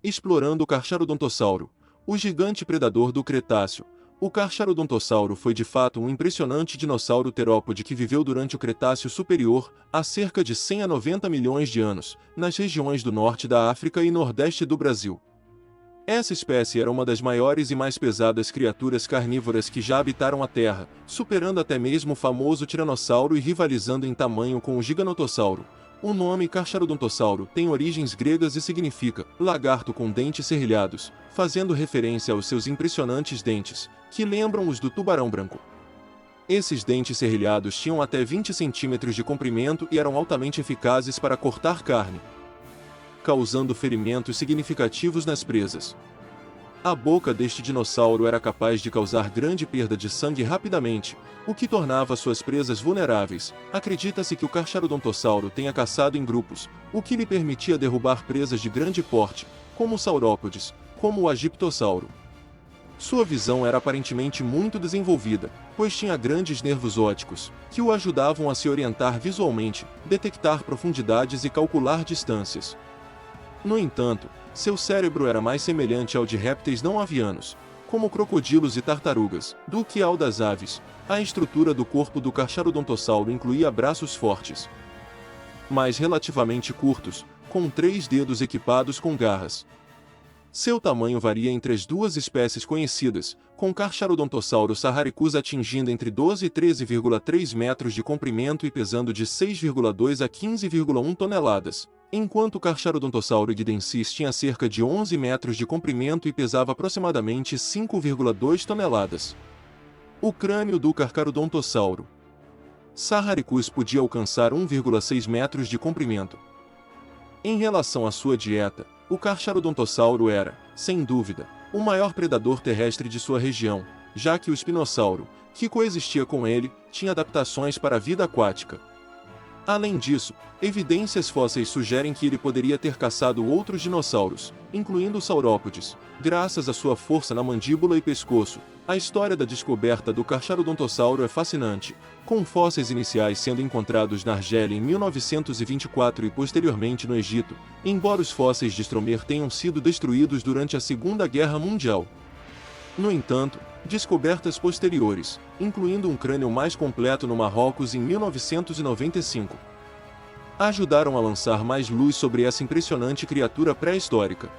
Explorando o Carcharodontosauro, o gigante predador do Cretáceo. O Carcharodontossauro foi de fato um impressionante dinossauro terópode que viveu durante o Cretáceo Superior, há cerca de 100 a 90 milhões de anos, nas regiões do norte da África e nordeste do Brasil. Essa espécie era uma das maiores e mais pesadas criaturas carnívoras que já habitaram a Terra, superando até mesmo o famoso Tiranossauro e rivalizando em tamanho com o Giganotossauro. O nome Carcharodontossauro tem origens gregas e significa lagarto com dentes serrilhados, fazendo referência aos seus impressionantes dentes, que lembram os do tubarão branco. Esses dentes serrilhados tinham até 20 centímetros de comprimento e eram altamente eficazes para cortar carne, causando ferimentos significativos nas presas. A boca deste dinossauro era capaz de causar grande perda de sangue rapidamente, o que tornava suas presas vulneráveis. Acredita-se que o Carcharodontossauro tenha caçado em grupos, o que lhe permitia derrubar presas de grande porte, como saurópodes, como o Agiptossauro. Sua visão era aparentemente muito desenvolvida, pois tinha grandes nervos ópticos, que o ajudavam a se orientar visualmente, detectar profundidades e calcular distâncias. No entanto, seu cérebro era mais semelhante ao de répteis não avianos, como crocodilos e tartarugas, do que ao das aves. A estrutura do corpo do Carcharodontossauro incluía braços fortes, mas relativamente curtos, com 3 dedos equipados com garras. Seu tamanho varia entre as duas espécies conhecidas, com Carcharodontossauro saharicus atingindo entre 12 e 13,3 metros de comprimento e pesando de 6,2 a 15,1 toneladas, enquanto o Carcharodontossauro guidensis tinha cerca de 11 metros de comprimento e pesava aproximadamente 5,2 toneladas. O crânio do Carcharodontossauro saharicus podia alcançar 1,6 metros de comprimento. Em relação à sua dieta, o Carcharodontossauro era, sem dúvida, o maior predador terrestre de sua região, já que o espinossauro, que coexistia com ele, tinha adaptações para a vida aquática. Além disso, evidências fósseis sugerem que ele poderia ter caçado outros dinossauros, incluindo saurópodes, graças à sua força na mandíbula e pescoço. A história da descoberta do Carcharodontossauro é fascinante, com fósseis iniciais sendo encontrados na Argélia em 1924 e posteriormente no Egito, embora os fósseis de Stromer tenham sido destruídos durante a Segunda Guerra Mundial. No entanto, descobertas posteriores, incluindo um crânio mais completo no Marrocos em 1995, ajudaram a lançar mais luz sobre essa impressionante criatura pré-histórica.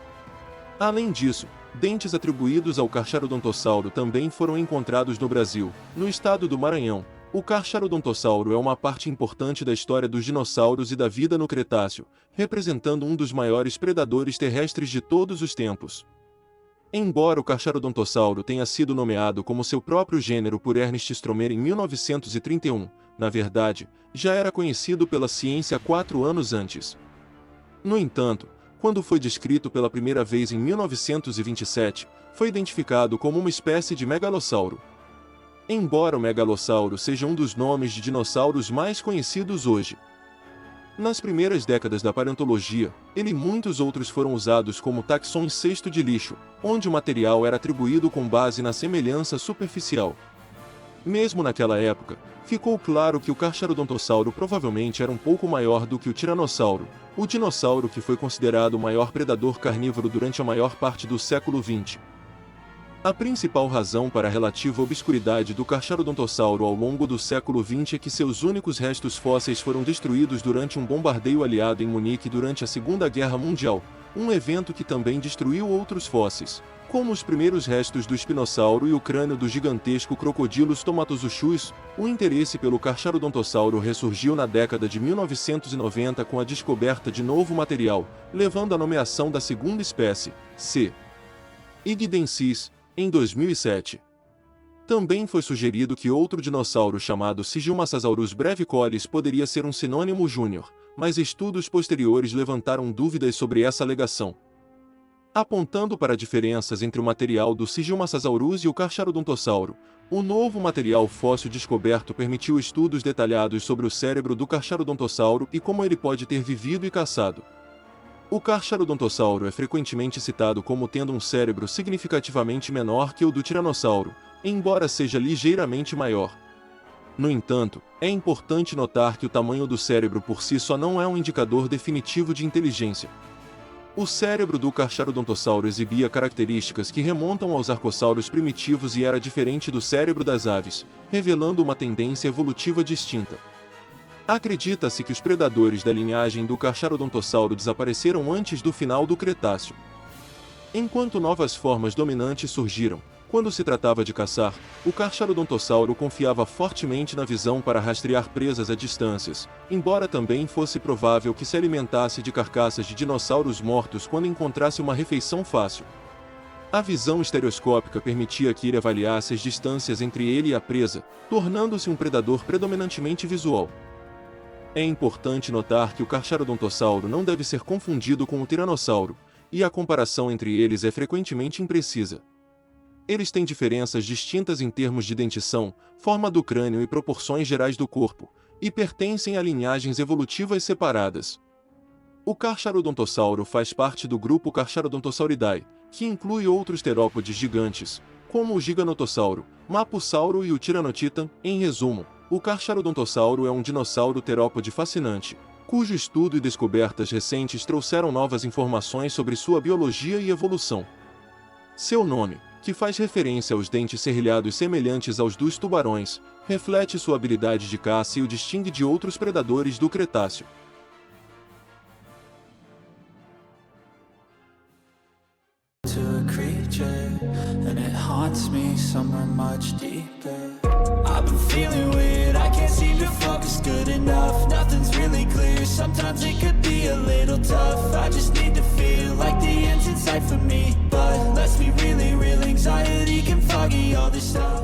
Além disso, dentes atribuídos ao Carcharodontossauro também foram encontrados no Brasil, no estado do Maranhão. O Carcharodontossauro é uma parte importante da história dos dinossauros e da vida no Cretáceo, representando um dos maiores predadores terrestres de todos os tempos. Embora o Carcharodontossauro tenha sido nomeado como seu próprio gênero por Ernest Stromer em 1931, na verdade, já era conhecido pela ciência 4 anos antes. No entanto, quando foi descrito pela primeira vez em 1927, foi identificado como uma espécie de megalossauro. Embora o megalossauro seja um dos nomes de dinossauros mais conhecidos hoje, nas primeiras décadas da paleontologia, ele e muitos outros foram usados como taxon em cesto de lixo, onde o material era atribuído com base na semelhança superficial. Mesmo naquela época, ficou claro que o Carcharodontossauro provavelmente era um pouco maior do que o Tiranossauro, o dinossauro que foi considerado o maior predador carnívoro durante a maior parte do século XX. A principal razão para a relativa obscuridade do Carcharodontossauro ao longo do século XX é que seus únicos restos fósseis foram destruídos durante um bombardeio aliado em Munique durante a Segunda Guerra Mundial, um evento que também destruiu outros fósseis, como os primeiros restos do espinossauro e o crânio do gigantesco crocodilo Stomatosuchus. O interesse pelo Carcharodontossauro ressurgiu na década de 1990 com a descoberta de novo material, levando à nomeação da segunda espécie, C. igdensis, em 2007. Também foi sugerido que outro dinossauro chamado Sigilmassasaurus brevicolis poderia ser um sinônimo júnior, mas estudos posteriores levantaram dúvidas sobre essa alegação, apontando para diferenças entre o material do Sigilmassasaurus e o Carcharodontossauro. O novo material fóssil descoberto permitiu estudos detalhados sobre o cérebro do Carcharodontossauro e como ele pode ter vivido e caçado. O Carcharodontossauro é frequentemente citado como tendo um cérebro significativamente menor que o do Tiranossauro, embora seja ligeiramente maior. No entanto, é importante notar que o tamanho do cérebro por si só não é um indicador definitivo de inteligência. O cérebro do Carcharodontossauro exibia características que remontam aos arcossauros primitivos e era diferente do cérebro das aves, revelando uma tendência evolutiva distinta. Acredita-se que os predadores da linhagem do Carcharodontossauro desapareceram antes do final do Cretáceo. Enquanto novas formas dominantes surgiram, quando se tratava de caçar, o Carcharodontossauro confiava fortemente na visão para rastrear presas a distâncias, embora também fosse provável que se alimentasse de carcaças de dinossauros mortos quando encontrasse uma refeição fácil. A visão estereoscópica permitia que ele avaliasse as distâncias entre ele e a presa, tornando-se um predador predominantemente visual. É importante notar que o Carcharodontossauro não deve ser confundido com o Tiranossauro, e a comparação entre eles é frequentemente imprecisa. Eles têm diferenças distintas em termos de dentição, forma do crânio e proporções gerais do corpo, e pertencem a linhagens evolutivas separadas. O Carcharodontossauro faz parte do grupo Carcharodontossauridae, que inclui outros terópodes gigantes, como o Giganotossauro, Mapussauro e o Tiranotitan. Em resumo, o Carcharodontossauro é um dinossauro terópode fascinante, cujo estudo e descobertas recentes trouxeram novas informações sobre sua biologia e evolução. Seu nome, que faz referência aos dentes serrilhados semelhantes aos dos tubarões, reflete sua habilidade de caça e o distingue de outros predadores do Cretáceo. I've been feeling weird, I can't seem to focus good enough. Nothing's really clear, sometimes it could be a little tough. I just need to feel like the end's in sight for me, but let's be really real, anxiety can foggy all this stuff.